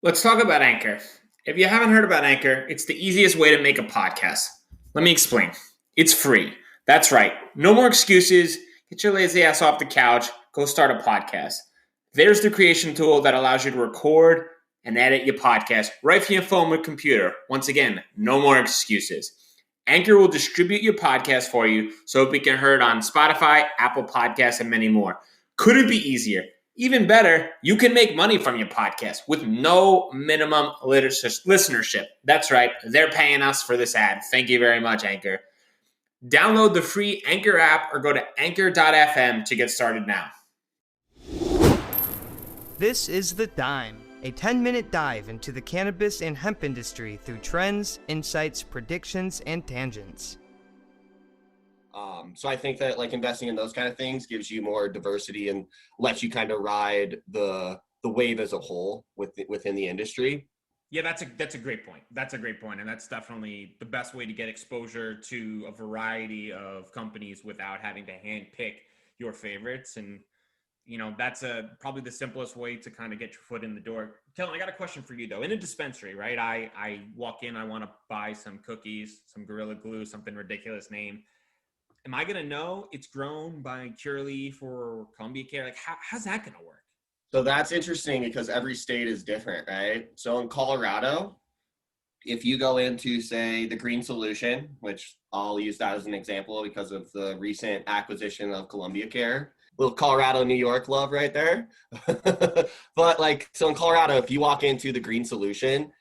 Let's talk about Anchor. If you haven't heard about Anchor, it's the easiest way to make a podcast. Let me explain. It's free. That's right. No more excuses. Get your lazy ass off the couch. Go start a podcast. There's the creation tool that allows you to record and edit your podcast right from your phone or computer. Once again, no more excuses. Anchor will distribute your podcast for you so it can be heard on Spotify, Apple Podcasts, and many more. Couldn't be easier. Even better, you can make money from your podcast with no minimum listenership. That's right, they're paying us for this ad. Thank you very much, Anchor. Download the free Anchor app or go to anchor.fm to get started now. This is The Dime, a 10-minute dive into the cannabis and hemp industry through trends, insights, predictions, and tangents. So I think that like investing in those kind of things gives you more diversity and lets you kind of ride the wave as a whole within the industry. Yeah, that's a great point. That's a great point, and that's definitely the best way to get exposure to a variety of companies without having to handpick your favorites. And that's probably the simplest way to kind of get your foot in the door. Kellen, I got a question for you though. In a dispensary, right? I walk in, I want to buy some cookies, some Gorilla Glue, something ridiculous name. Am I going to know it's grown by Curaleaf or Columbia Care? Like, how's that going to work? So that's interesting because every state is different, right? So in Colorado, if you go into, say, the Green Solution, which I'll use that as an example because of the recent acquisition of Columbia Care, little Colorado, New York love right there. But so in Colorado, if you walk into the Green Solution,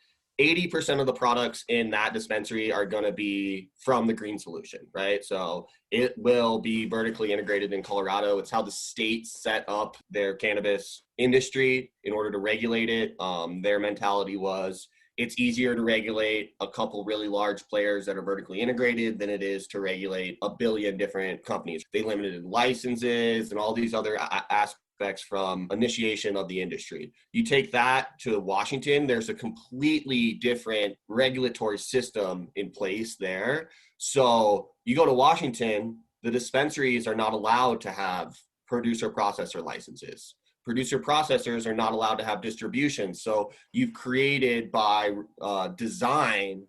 80% of the products in that dispensary are going to be from the Green Solution, right? So it will be vertically integrated in Colorado. It's how the state set up their cannabis industry in order to regulate it. Their mentality was it's easier to regulate a couple really large players that are vertically integrated than it is to regulate a billion different companies. They limited licenses and all these other aspects from initiation of the industry. You take that to Washington, there's a completely different regulatory system in place there. So you go to Washington, the dispensaries are not allowed to have producer processor licenses. Producer processors are not allowed to have distribution. So you've created by design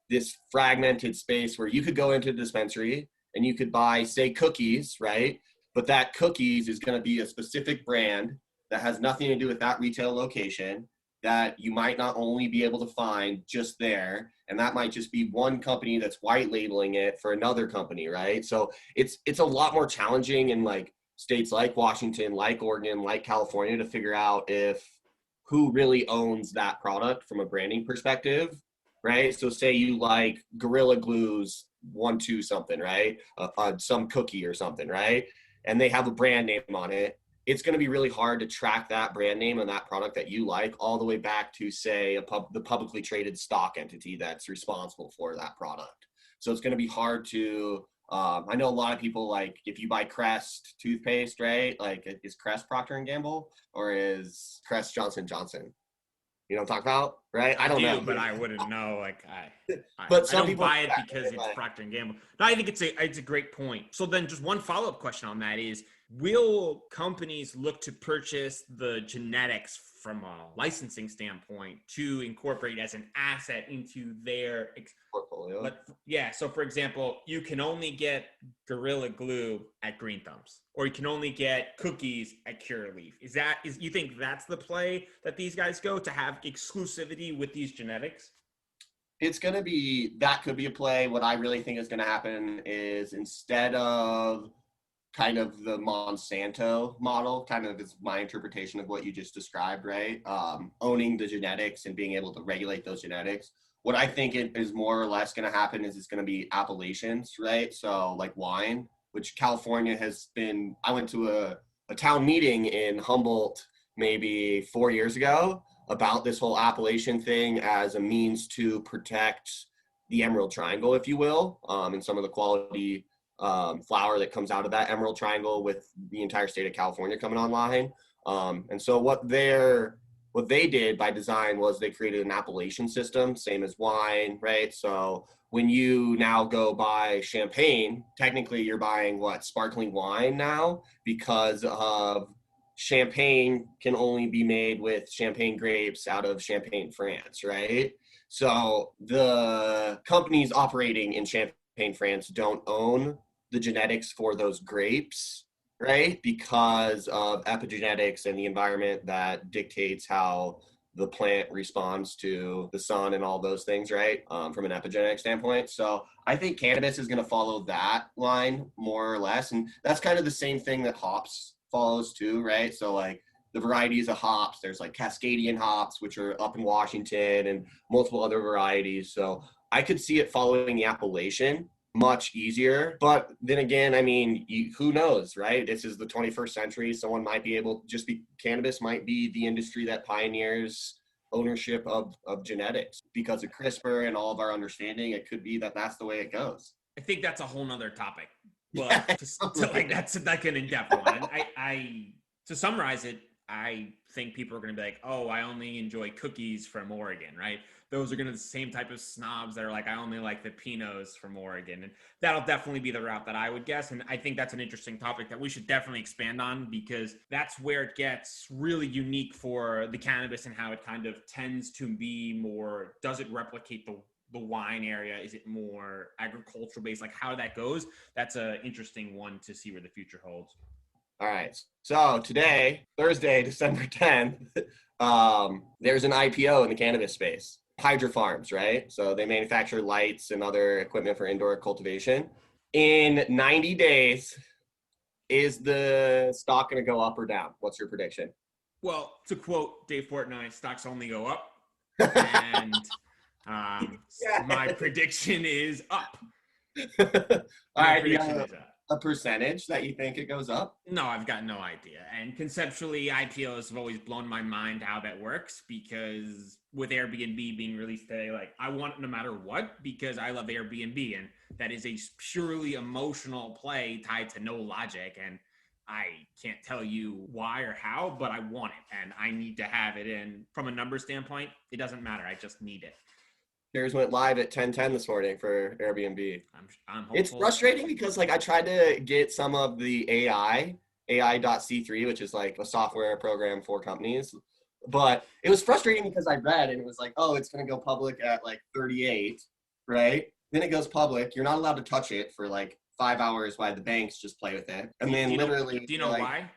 this fragmented space where you could go into a dispensary and you could buy, say, cookies, right? But that cookies is going to be a specific brand that has nothing to do with that retail location that you might not only be able to find just there. And that might just be one company that's white labeling it for another company, right? So it's a lot more challenging in like states like Washington, like Oregon, like California to figure out if who really owns that product from a branding perspective, right? So say you like Gorilla Glue's 1-2 something, right? Some cookie or something, right? And they have a brand name on it, it's going to be really hard to track that brand name and that product that you like all the way back to, say, the publicly traded stock entity that's responsible for that product. So it's going to be hard to, I know a lot of people, like, if you buy Crest toothpaste, right? Like, is Crest Procter & Gamble or is Crest Johnson Johnson? You know what I'm talking about, right? I don't know, but I wouldn't know. Like but I don't buy it because it's Procter and Gamble. No, I think it's a great point. So then, just one follow up question on that is: will companies look to purchase the genetics from a licensing standpoint to incorporate as an asset into their portfolio? Yeah. So, for example, you can only get Gorilla Glue at Green Thumbs, or you can only get cookies at Curaleaf. Is you think that's the play that these guys go to have exclusivity with these genetics? It's going to be, that could be a play. What I really think is going to happen is instead of kind of the Monsanto model, kind of is my interpretation of what you just described, right? Owning the genetics and being able to regulate those genetics. What I think it is more or less going to happen is it's going to be appellations, right? So like wine, which California has been, I went to a town meeting in Humboldt maybe 4 years ago about this whole appellation thing as a means to protect the Emerald Triangle, if you will, and some of the quality flower that comes out of that Emerald Triangle with the entire state of California coming online. And so what they did by design was they created an appellation system, same as wine, right? So when you now go buy champagne, technically you're buying sparkling wine now because of champagne can only be made with champagne grapes out of Champagne, France, right? So the companies operating in Champagne, France don't own the genetics for those grapes, right? Because of epigenetics and the environment that dictates how the plant responds to the sun and all those things, right? From an epigenetic standpoint. So I think cannabis is going to follow that line more or less. And that's kind of the same thing that hops follows too, right? So like the varieties of hops, there's like Cascadian hops, which are up in Washington, and multiple other varieties. So I could see it following the appellation much easier. But then again, I mean, who knows, right? This is the 21st century. Someone might be able, just be, cannabis might be the industry that pioneers ownership of genetics because of CRISPR and all of our understanding. It could be that that's the way it goes. I think that's a whole nother topic. Yeah, But to like that's like an in-depth one. I to summarize it, I think people are going to be like, oh, I only enjoy cookies from Oregon, right? Those are going to be the same type of snobs that are like, I only like the Pinots from Oregon. And that'll definitely be the route that I would guess. And I think that's an interesting topic that we should definitely expand on, because that's where it gets really unique for the cannabis and how it kind of tends to be more, does it replicate the wine area? Is it more agricultural based? Like how that goes? That's an interesting one to see where the future holds. All right. So today, Thursday, December 10th, there's an IPO in the cannabis space. Hydra Farms, right? So they manufacture lights and other equipment for indoor cultivation. In 90 days, is the stock going to go up or down? What's your prediction? Well, to quote Dave Portnoy, stocks only go up. And my prediction is up. All right, prediction is up. A percentage that you think it goes up? No, I've got no idea. And conceptually, IPOs have always blown my mind how that works, because with Airbnb being released today, like I want it no matter what, because I love Airbnb, and that is a purely emotional play tied to no logic. And I can't tell you why or how, but I want it and I need to have it. And from a number standpoint, it doesn't matter. I just need it. Shares went live at 10:10 this morning for Airbnb. I'm hopeful. It's frustrating because like I tried to get some of the AI.C3, which is like a software program for companies, but it was frustrating because I read and it was like, oh, it's going to go public at like 38, right? Then it goes public. You're not allowed to touch it for like 5 hours while the banks just play with it. And then literally. Do you know why?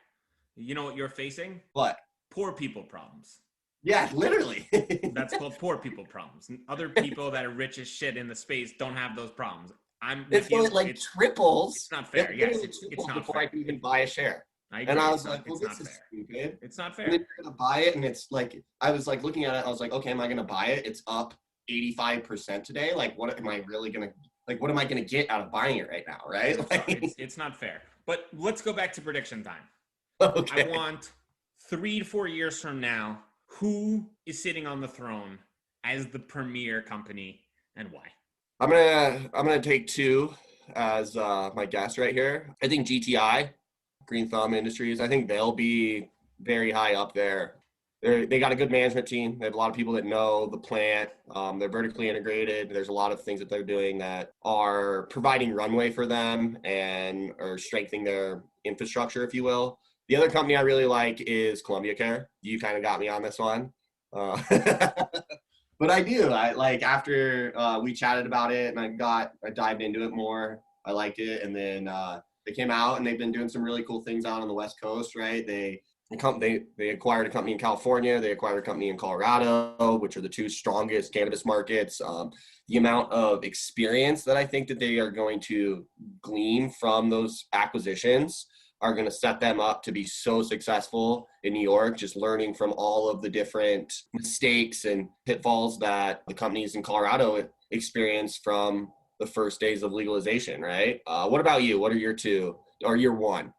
You know what you're facing? What? Poor people problems. Yeah, literally. That's called poor people problems. Other people that are rich as shit in the space don't have those problems. It triples. It's not fair. Yes, it's not before fair. I can even buy a share. And I was like, well, this is stupid. It's not fair. And then you're going to buy it, and it's like, I was like looking at it, I was like, okay, am I going to buy it? It's up 85% today. Like, what am I really going to, like, what am I going to get out of buying it right now, right? It's not fair. But let's go back to prediction time. Okay. I want 3 to 4 years from now, who is sitting on the throne as the premier company and why? I'm gonna take two as my guess right here. I think GTI, Green Thumb Industries, I think they'll be very high up there. They got a good management team. They have a lot of people that know the plant. They're vertically integrated. There's a lot of things that they're doing that are providing runway for them and are strengthening their infrastructure, if you will. The other company I really like is Columbia Care. You kind of got me on this one. But I do. I like after we chatted about it and I dived into it more. I liked it. And then they came out and they've been doing some really cool things out on the West Coast, right? They acquired a company in California. They acquired a company in Colorado, which are the two strongest cannabis markets. The amount of experience that I think that they are going to glean from those acquisitions are going to set them up to be so successful in New York, just learning from all of the different mistakes and pitfalls that the companies in Colorado experience from the first days of legalization, right? What about you? What are your two or your one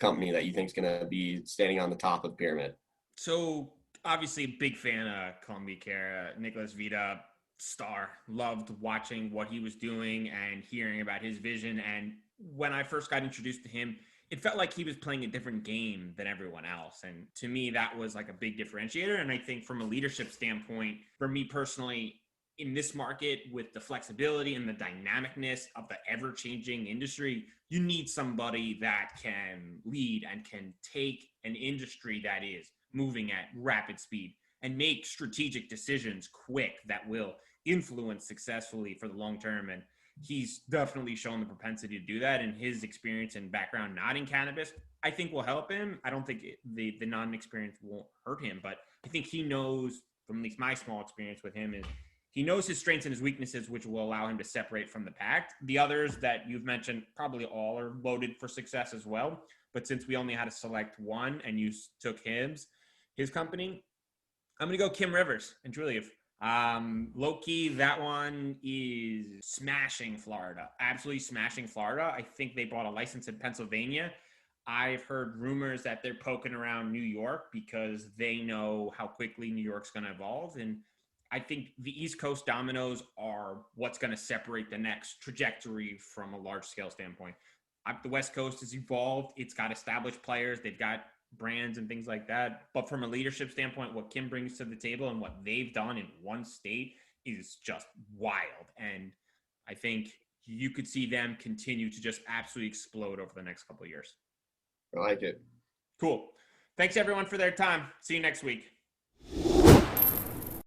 company that you think is going to be standing on the top of the pyramid? So obviously big fan of Columbia Care, Nicholas Vita, star, loved watching what he was doing and hearing about his vision. And when I first got introduced to him, it felt like he was playing a different game than everyone else. And to me, that was like a big differentiator. And I think from a leadership standpoint, for me personally, in this market with the flexibility and the dynamicness of the ever-changing industry, you need somebody that can lead and can take an industry that is moving at rapid speed and make strategic decisions quick that will influence successfully for the long term. And he's definitely shown the propensity to do that, and his experience and background not in cannabis I think will help him. I don't think the non-experience won't hurt him, but I think he knows, from at least my small experience with him, is he knows his strengths and his weaknesses, which will allow him to separate from the pack. The others that you've mentioned, probably all are loaded for success as well. But since we only had to select one and you took his company, I'm going to go Kim Rivers and Julia. Low key, that one is smashing Florida. Absolutely smashing Florida. I think they bought a license in Pennsylvania. I've heard rumors that they're poking around New York because they know how quickly New York's going to evolve. And I think the East Coast dominoes are what's going to separate the next trajectory from a large scale standpoint. The West Coast has evolved. It's got established players. They've got brands and things like that. But from a leadership standpoint, what Kim brings to the table and what they've done in one state is just wild. And I think you could see them continue to just absolutely explode over the next couple of years. I like it. Cool. Thanks everyone for their time. See you next week.